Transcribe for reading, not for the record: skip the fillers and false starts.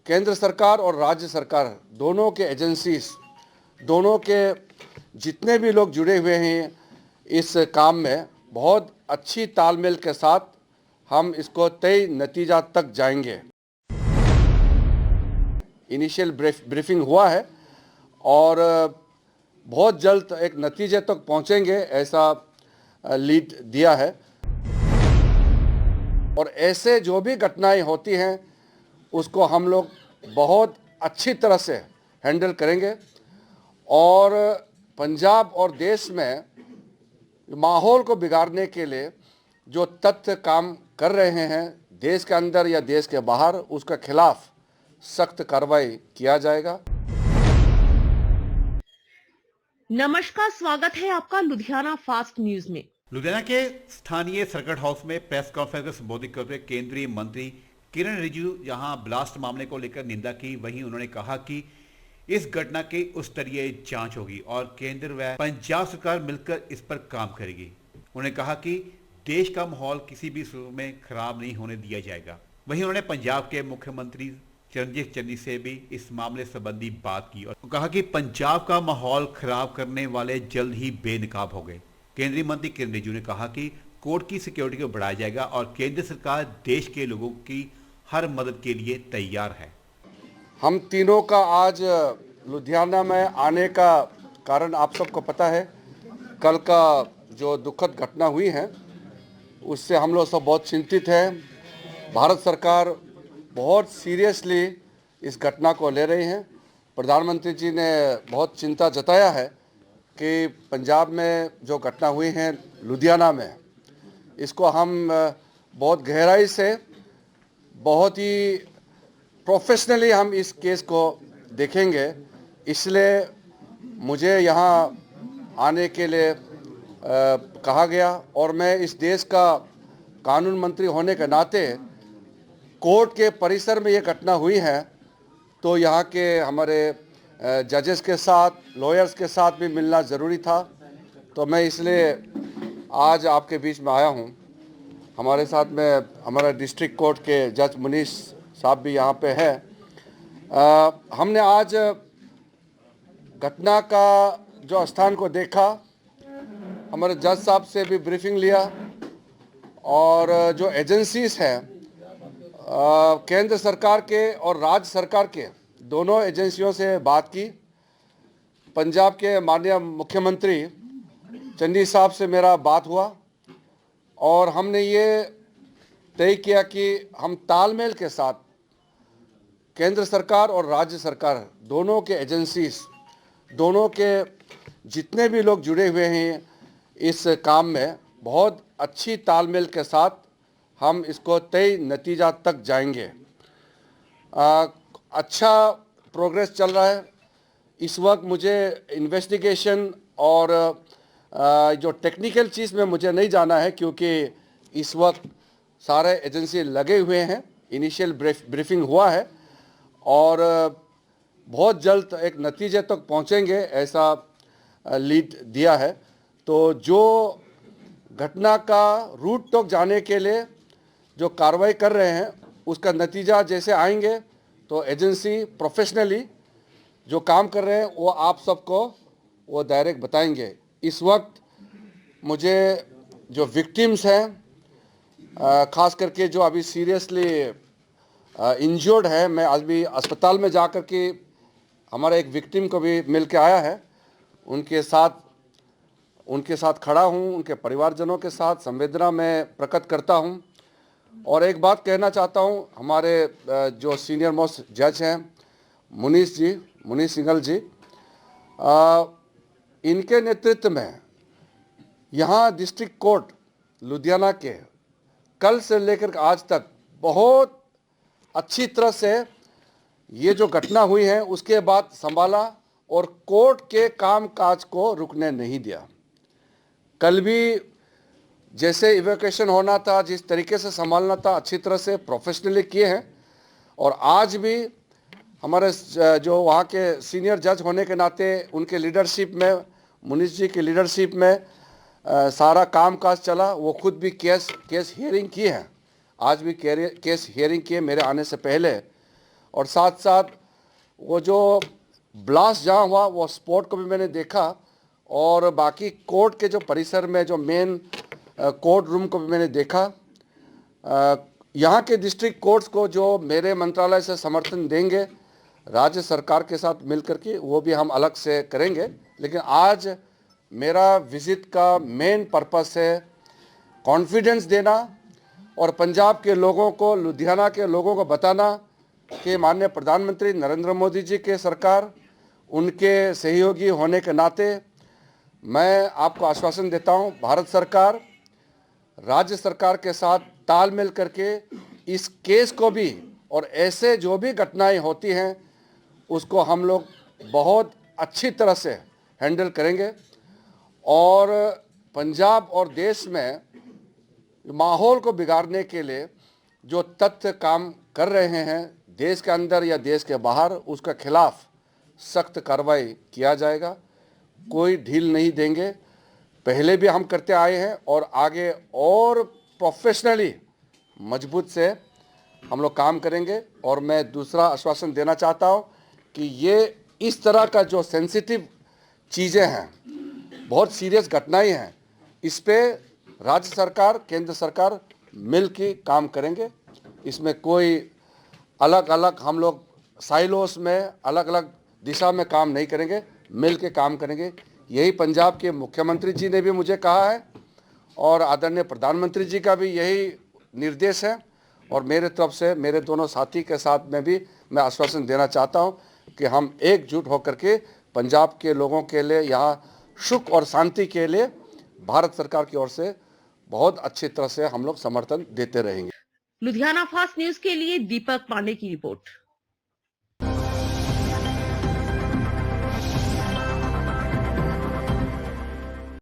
केंद्र सरकार और राज्य सरकार दोनों के एजेंसीज, दोनों के जितने भी लोग जुड़े हुए हैं इस काम में, बहुत अच्छी तालमेल के साथ हम इसको तय नतीजा तक जाएंगे। इनिशियल ब्रीफिंग हुआ है और बहुत जल्द एक नतीजे तक पहुंचेंगे, ऐसा लीड दिया है। और ऐसे जो भी घटनाएं होती हैं उसको हम लोग बहुत अच्छी तरह से हैंडल करेंगे और पंजाब और देश में माहौल को बिगाड़ने के लिए जो तथ्य काम कर रहे हैं देश के अंदर या देश के बाहर, उसके खिलाफ सख्त कार्रवाई किया जाएगा। नमस्कार, स्वागत है आपका लुधियाना फास्ट न्यूज में। लुधियाना के स्थानीय सर्किट हाउस में प्रेस कॉन्फ्रेंस को संबोधित करते हुए केंद्रीय मंत्री किरण रिजिजू जहां ब्लास्ट मामले को लेकर निंदा की, वहीं उन्होंने कहा कि इस घटना की उच्च स्तरीय जांच होगी और केंद्र व पंजाब सरकार मिलकर इस पर काम करेगी। उन्होंने कहा कि देश का माहौल किसी भी सूरत में खराब नहीं होने दिया जाएगा। वहीं उन्होंने पंजाब के मुख्यमंत्री चरणजीत चन्नी से भी इस मामले संबंधी बात की और कहा कि पंजाब का माहौल खराब करने वाले जल्द ही बेनकाब हो गए। केंद्रीय मंत्री किरण रिजिजू ने कहा कि कोर्ट की सिक्योरिटी को बढ़ाया जाएगा और केंद्र सरकार देश के लोगों की हर मदद के लिए तैयार है। हम तीनों का आज लुधियाना में आने का कारण आप सबको पता है। कल का जो दुखद घटना हुई है उससे हम लोग सब बहुत चिंतित हैं। भारत सरकार बहुत सीरियसली इस घटना को ले रही है। प्रधानमंत्री जी ने बहुत चिंता जताया है कि पंजाब में जो घटना हुई है लुधियाना में, इसको हम बहुत गहराई से, बहुत ही प्रोफेशनली हम इस केस को देखेंगे। इसलिए मुझे यहाँ आने के लिए कहा गया और मैं इस देश का कानून मंत्री होने के नाते कोर्ट के परिसर में ये घटना हुई है तो यहाँ के हमारे जजेस के साथ, लॉयर्स के साथ भी मिलना ज़रूरी था। तो मैं इसलिए आज आपके बीच में आया हूँ। हमारे साथ में हमारा डिस्ट्रिक्ट कोर्ट के जज मुनीश साहब भी यहाँ पे है। हमने आज घटना का जो स्थान को देखा, हमारे जज साहब से भी ब्रीफिंग लिया और जो एजेंसीज हैं केंद्र सरकार के और राज्य सरकार के दोनों एजेंसियों से बात की। पंजाब के माननीय मुख्यमंत्री चन्नी साहब से मेरा बात हुआ और हमने ये तय किया कि हम तालमेल के साथ केंद्र सरकार और राज्य सरकार दोनों के एजेंसीज, दोनों के जितने भी लोग जुड़े हुए हैं इस काम में, बहुत अच्छी तालमेल के साथ हम इसको तय नतीजा तक जाएंगे। अच्छा प्रोग्रेस चल रहा है। इस वक्त मुझे इन्वेस्टिगेशन और जो टेक्निकल चीज़ में मुझे नहीं जाना है क्योंकि इस वक्त सारे एजेंसी लगे हुए हैं। इनिशियल ब्रीफिंग हुआ है और बहुत जल्द एक नतीजे तक पहुंचेंगे, ऐसा लीड दिया है। तो जो घटना का रूट तक जाने के लिए जो कार्रवाई कर रहे हैं उसका नतीजा जैसे आएंगे तो एजेंसी प्रोफेशनली जो काम कर रहे हैं वो आप सबको वो डायरेक्ट बताएंगे। इस वक्त मुझे जो विक्टिम्स हैं, ख़ास करके जो अभी सीरियसली इंजर्ड है, मैं आज भी अस्पताल में जा कर के हमारा एक विक्टिम को भी मिल के आया है, उनके साथ खड़ा हूँ, उनके परिवारजनों के साथ संवेदना में प्रकट करता हूँ। और एक बात कहना चाहता हूँ, हमारे जो सीनियर मोस्ट जज हैं मुनीश सिंघल जी, इनके नेतृत्व में यहाँ डिस्ट्रिक्ट कोर्ट लुधियाना के कल से लेकर आज तक बहुत अच्छी तरह से ये जो घटना हुई है उसके बाद संभाला और कोर्ट के कामकाज को रुकने नहीं दिया। कल भी जैसे इवैक्यूएशन होना था, जिस तरीके से संभालना था, अच्छी तरह से प्रोफेशनली किए हैं। और आज भी हमारे जो वहाँ के सीनियर जज होने के नाते उनके लीडरशिप में, मुनीश जी की लीडरशिप में सारा कामकाज चला। वो खुद भी केस हियरिंग की है, आज भी केस हियरिंग किए मेरे आने से पहले। और साथ साथ वो जो ब्लास्ट जहाँ हुआ वो स्पॉट को भी मैंने देखा, और बाकी कोर्ट के जो परिसर में जो मेन कोर्ट रूम को भी मैंने देखा। यहाँ के डिस्ट्रिक्ट कोर्ट्स को जो मेरे मंत्रालय से समर्थन देंगे राज्य सरकार के साथ मिलकर के, वो भी हम अलग से करेंगे। लेकिन आज मेरा विजिट का मेन पर्पस है कॉन्फिडेंस देना और पंजाब के लोगों को, लुधियाना के लोगों को बताना कि माननीय प्रधानमंत्री नरेंद्र मोदी जी के सरकार, उनके सहयोगी होने के नाते मैं आपको आश्वासन देता हूं, भारत सरकार राज्य सरकार के साथ तालमेल करके इस केस को भी और ऐसे जो भी घटनाएं होती हैं उसको हम लोग बहुत अच्छी तरह से हैंडल करेंगे। और पंजाब और देश में माहौल को बिगाड़ने के लिए जो तथ्य काम कर रहे हैं देश के अंदर या देश के बाहर, उसका खिलाफ सख्त कार्रवाई किया जाएगा। कोई ढील नहीं देंगे, पहले भी हम करते आए हैं और आगे और प्रोफेशनली मजबूत से हम लोग काम करेंगे। और मैं दूसरा आश्वासन देना चाहता हूं कि ये इस तरह का जो सेंसिटिव चीज़ें हैं, बहुत सीरियस घटनाएं हैं, इस पे राज्य सरकार, केंद्र सरकार मिल के काम करेंगे। इसमें कोई अलग अलग हम लोग साइलोस में अलग अलग दिशा में काम नहीं करेंगे, मिल के काम करेंगे। यही पंजाब के मुख्यमंत्री जी ने भी मुझे कहा है और आदरणीय प्रधानमंत्री जी का भी यही निर्देश है। और मेरे तरफ से मेरे दोनों साथी के साथ में भी मैं आश्वासन देना चाहता हूं कि हम एकजुट होकर के पंजाब के लोगों के लिए, यहाँ सुख और शांति के लिए भारत सरकार की ओर से बहुत अच्छी तरह से हम लोग समर्थन देते रहेंगे। लुधियाना फास्ट न्यूज के लिए दीपक पांडे की रिपोर्ट।